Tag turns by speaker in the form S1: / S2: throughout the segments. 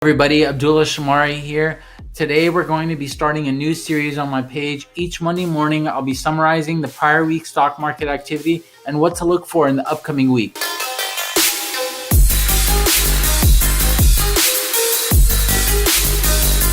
S1: Everybody, Abdullah Shamari here. Today we're going to be starting a new series on my page. Each Monday morning I'll be summarizing the prior week stock market activity and what to look for in the upcoming week.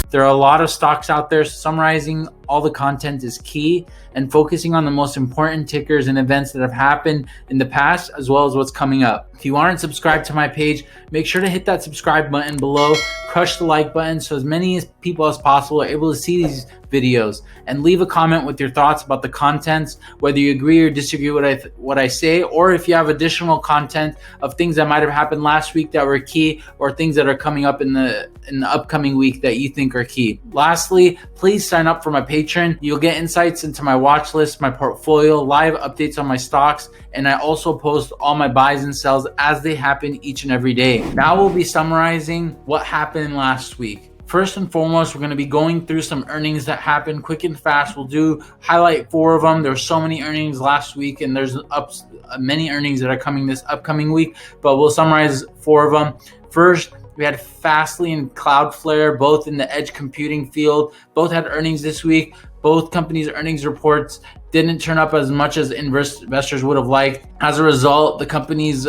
S1: There are a lot of stocks out there. Summarizing all the content is key, and focusing on the most important tickers and events that have happened in the past as well as what's coming up. If you aren't subscribed to my page, make sure to hit that subscribe button below, crush the like button so as many people as possible are able to see these videos, and leave a comment with your thoughts about the contents, whether you agree or disagree with what I say, or if you have additional content of things that might have happened last week that were key, or things that are coming up in the upcoming week that you think are key. Lastly, please sign up for my Patreon. You'll get insights into my watch list, my portfolio, live updates on my stocks, and I also post all my buys and sells as they happen each and every day. Now we'll be summarizing what happened last week. First and foremost, we're going to be going through some earnings that happened quick and fast. We'll highlight 4 of them. There were so many earnings last week, and there's many earnings that are coming this upcoming week, but we'll summarize 4 of them. First, we had Fastly and Cloudflare, both in the edge computing field. Both had earnings this week. Both companies' earnings reports didn't turn up as much as investors would have liked. As a result, the companies'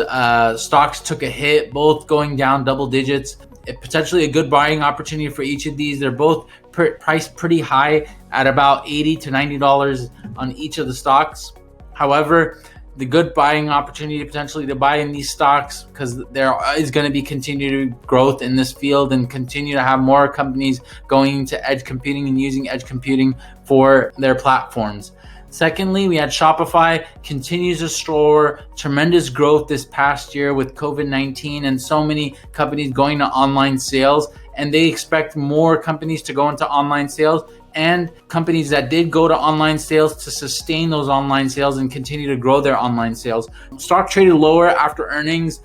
S1: stocks took a hit, both going down double digits. Potentially a good buying opportunity for each of these. They're both priced pretty high at about $80 to $90 on each of the stocks. However, the good buying opportunity potentially to buy in these stocks, because there is going to be continued growth in this field and continue to have more companies going into edge computing and using edge computing for their platforms. Secondly, we had Shopify continues to store tremendous growth this past year with COVID-19 and so many companies going to online sales, and they expect more companies to go into online sales and companies that did go to online sales to sustain those online sales and continue to grow their online sales. Stock traded lower after earnings.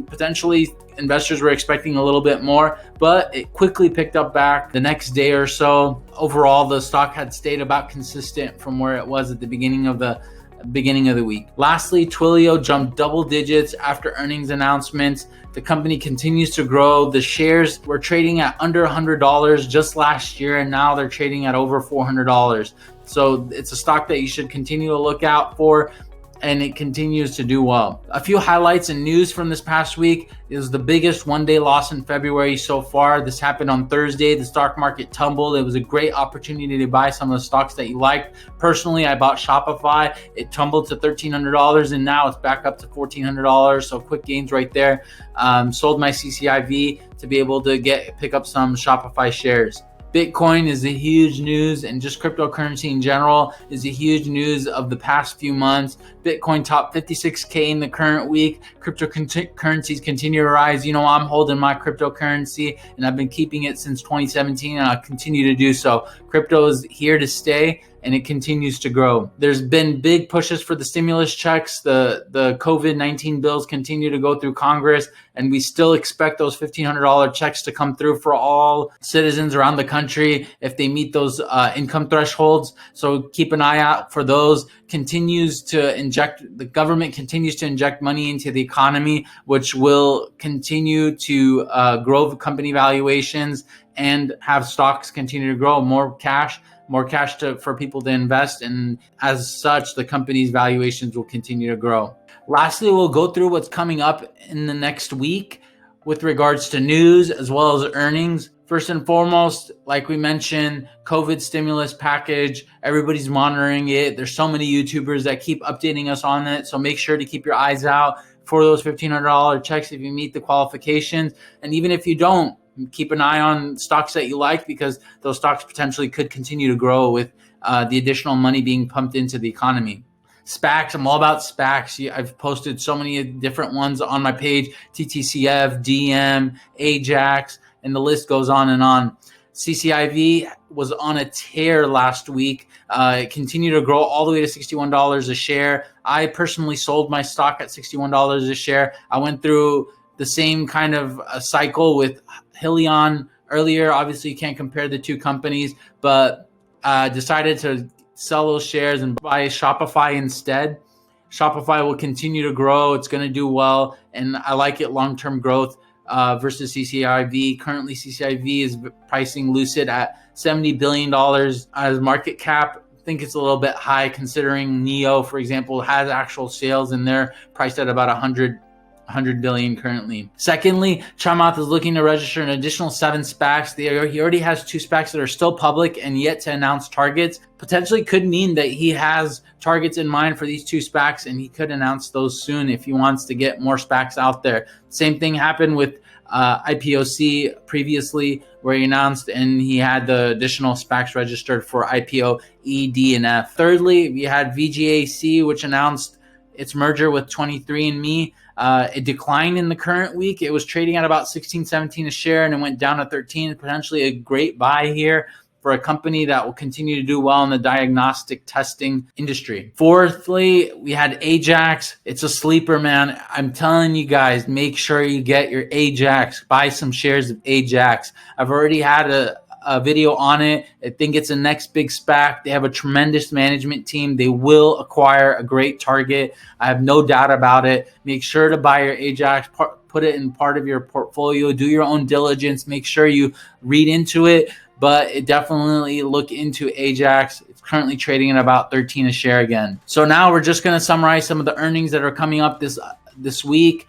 S1: Potentially investors were expecting a little bit more, but it quickly picked up back the next day or so. Overall, the stock had stayed about consistent from where it was at the beginning of the week. Lastly, Twilio jumped double digits after earnings announcements. The company continues to grow. The shares were trading at under $100 just last year, and now they're trading at over $400. So it's a stock that you should continue to look out for, and it continues to do well. A few highlights and news from this past week is the biggest one-day loss in February so far. This happened on Thursday. The stock market tumbled. It was a great opportunity to buy some of the stocks that you liked. Personally, I bought Shopify. It tumbled to $1,300, and now it's back up to $1,400. So quick gains right there. Sold my CCIV to be able to pick up some Shopify shares. Bitcoin is a huge news, and just cryptocurrency in general is a huge news of the past few months. Bitcoin topped 56K in the current week. Cryptocurrencies continue to rise. I'm holding my cryptocurrency, and I've been keeping it since 2017, and I'll continue to do so. Crypto is here to stay, and it continues to grow. There's been big pushes for the stimulus checks. The COVID-19 bills continue to go through Congress, and we still expect those $1,500 checks to come through for all citizens around the country if they meet those income thresholds. So keep an eye out for those. The government continues to inject money into the economy, which will continue to grow company valuations and have stocks continue to grow. More cash for people to invest, and as such, the company's valuations will continue to grow. Lastly, we'll go through what's coming up in the next week with regards to news as well as earnings. First and foremost, like we mentioned, COVID stimulus package, everybody's monitoring it. There's so many YouTubers that keep updating us on it, so make sure to keep your eyes out for those $1,500 checks if you meet the qualifications. And even if you don't, keep an eye on stocks that you like, because those stocks potentially could continue to grow with the additional money being pumped into the economy. SPACs, I'm all about SPACs. I've posted so many different ones on my page: TTCF, DM, Ajax, and the list goes on and on. CCIV was on a tear last week. It continued to grow all the way to $61 a share. I personally sold my stock at $61 a share. I went through the same kind of cycle with Helion earlier. Obviously, you can't compare the two companies, but decided to sell those shares and buy Shopify instead. Shopify will continue to grow. It's going to do well, and I like it long-term growth. versus CCIV. Currently, CCIV is pricing Lucid at $70 billion as market cap. I think it's a little bit high considering NEO, for example, has actual sales and they're priced at about 100 billion currently. Secondly, Chamath is looking to register an additional 7 SPACs. He already has 2 SPACs that are still public and yet to announce targets. Potentially could mean that he has targets in mind for these 2 SPACs and he could announce those soon if he wants to get more SPACs out there. Same thing happened with IPOC previously, where he announced and he had the additional SPACs registered for IPO E, D, and F. Thirdly, we had VGAC, which announced its merger with 23andMe. It declined in the current week. It was trading at about 16, 17 a share and it went down to 13. Potentially a great buy here for a company that will continue to do well in the diagnostic testing industry. Fourthly, we had Ajax. It's a sleeper, man. I'm telling you guys, make sure you get your Ajax. Buy some shares of Ajax. I've already had a video on it. I think it's the next big SPAC. They have a tremendous management team. They will acquire a great target. I have no doubt about it. Make sure to buy your Ajax. Put it in part of your portfolio. Do your own diligence. Make sure you read into it. But definitely look into Ajax. It's currently trading at about 13 a share again. So now we're just going to summarize some of the earnings that are coming up this week.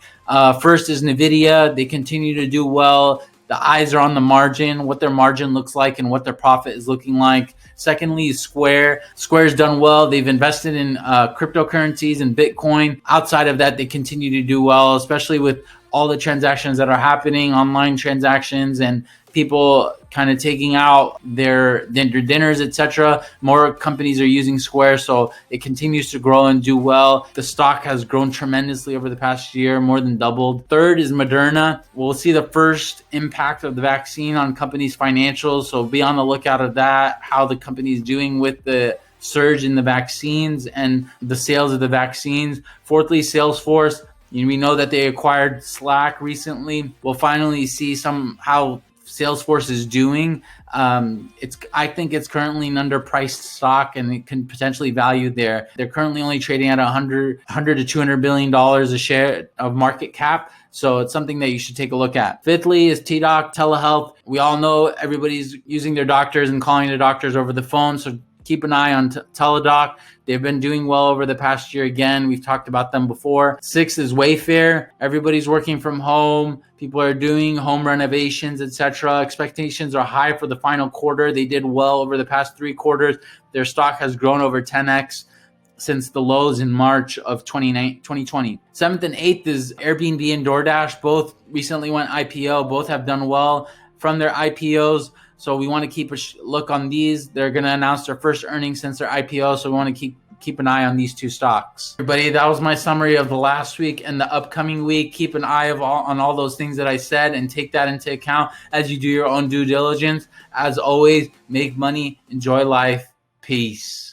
S1: First is NVIDIA. They continue to do well. The eyes are on the margin, what their margin looks like and what their profit is looking like. Secondly, is Square. Square's done well. They've invested in cryptocurrencies and Bitcoin. Outside of that, they continue to do well, especially with all the transactions that are happening, online transactions and people kind of taking out their dinners, etc. More companies are using Square, so it continues to grow and do well. The stock has grown tremendously over the past year, more than doubled. Third is Moderna. We'll see the first impact of the vaccine on companies' financials, so be on the lookout of that, how the company is doing with the surge in the vaccines and the sales of the vaccines. Fourthly, Salesforce. We know that they acquired Slack recently. We'll finally see how Salesforce is doing. I think it's currently an underpriced stock and it can potentially value there. They're currently only trading at $100 to $200 billion a share of market cap. So it's something that you should take a look at. Fifthly is TDoc, telehealth. We all know everybody's using their doctors and calling their doctors over the phone. So keep an eye on Teladoc. They've been doing well over the past year. Again, we've talked about them before. 6 is Wayfair. Everybody's working from home. People are doing home renovations, etc. Expectations are high for the final quarter. They did well over the past 3 quarters. Their stock has grown over 10x since the lows in March of 2020. 7th and 8th is Airbnb and DoorDash. Both recently went IPO. Both have done well from their IPOs. So we want to keep a look on these. They're going to announce their first earnings since their IPO. So we want to keep an eye on these 2 stocks. Everybody, that was my summary of the last week and the upcoming week. Keep an eye on all those things that I said and take that into account as you do your own due diligence. As always, make money, enjoy life. Peace.